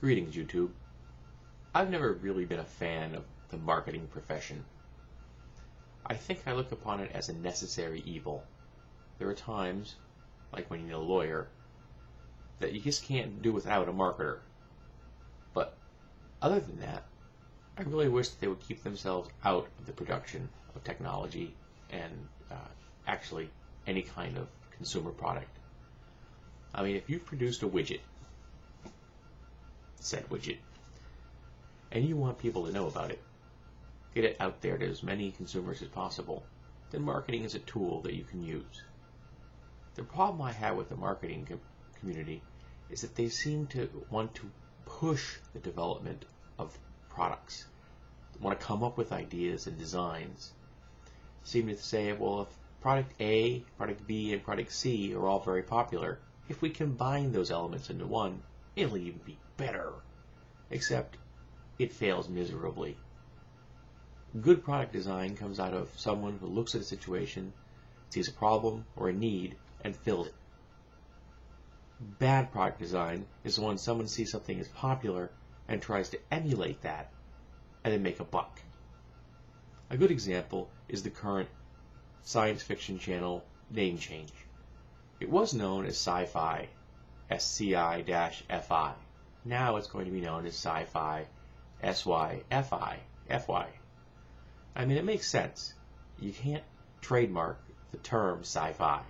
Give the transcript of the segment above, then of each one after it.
Greetings, YouTube. I've never really been a fan of the marketing profession. I think I look upon it as a necessary evil. There are times, like when you need a lawyer, that you just can't do without a marketer. But other than that, I really wish that they would keep themselves out of the production of technology and actually any kind of consumer product. I mean, if you've produced a widget, said widget, and you want people to know about it, get it out there to as many consumers as possible, then marketing is a tool that you can use. The problem I have with the marketing community is that they seem to want to push the development of products, they want to come up with ideas and designs, seem to say, well, if product A, product B, and product C are all very popular, if we combine those elements into one, it'll even be better. Except it fails miserably. Good product design comes out of someone who looks at a situation, sees a problem or a need, and fills it. Bad product design is when someone sees something as popular and tries to emulate that and then make a buck. A good example is the current science fiction channel name change. It was known as Sci-Fi, SCI-FI. Now it's going to be known as Sci-Fi, SYFI, FY. I mean, it makes sense. You can't trademark the term sci-fi,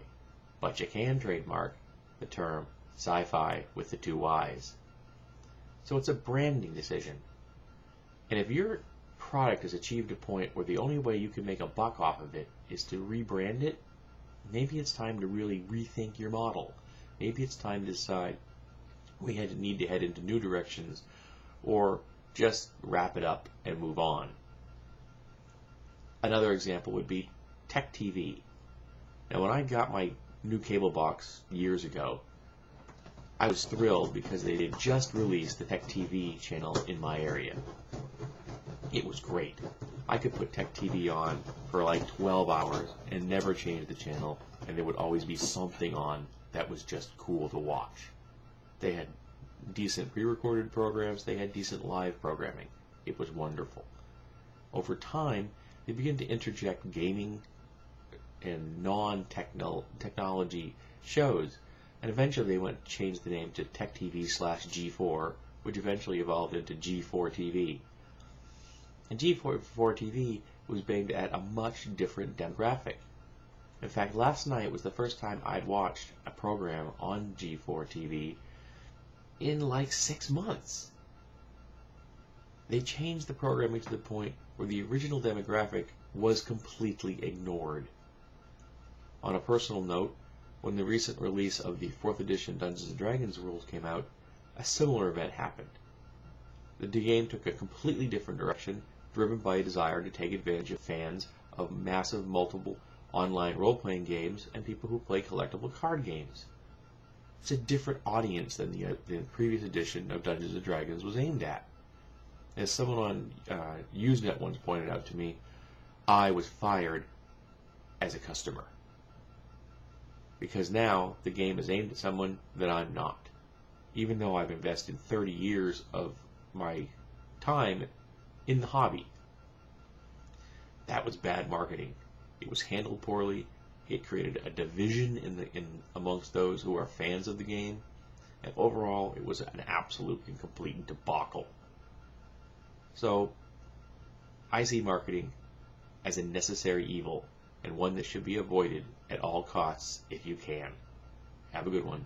but you can trademark the term sci-fi with the two Y's. So it's a branding decision. And if your product has achieved a point where the only way you can make a buck off of it is to rebrand it, maybe it's time to really rethink your model. Maybe it's time to decide we need to head into new directions, or just wrap it up and move on. Another example would be Tech TV. Now, when I got my new cable box years ago, I was thrilled because they had just released the Tech TV channel in my area. It was great. I could put Tech TV on for like 12 hours and never change the channel, and there would always be something on that was just cool to watch. They had decent pre-recorded programs, they had decent live programming. It was wonderful. Over time, they began to interject gaming and non-technology shows, and eventually they changed the name to Tech TV/G4, which eventually evolved into G4 TV. And G4 TV was aimed at a much different demographic. In fact, last night was the first time I'd watched a program on G4 TV in like 6 months. They changed the programming to the point where the original demographic was completely ignored. On a personal note, when the recent release of the 4th edition Dungeons & Dragons rules came out, a similar event happened. The game took a completely different direction, driven by a desire to take advantage of fans of massive multiple online role-playing games and people who play collectible card games. It's a different audience than the previous edition of Dungeons & Dragons was aimed at. As someone on Usenet once pointed out to me, I was fired as a customer. Because now the game is aimed at someone that I'm not. Even though I've invested 30 years of my time in the hobby. That was bad marketing. It was handled poorly. It created a division amongst those who are fans of the game. And overall, it was an absolute and complete debacle. So, I see marketing as a necessary evil, and one that should be avoided at all costs if you can. Have a good one.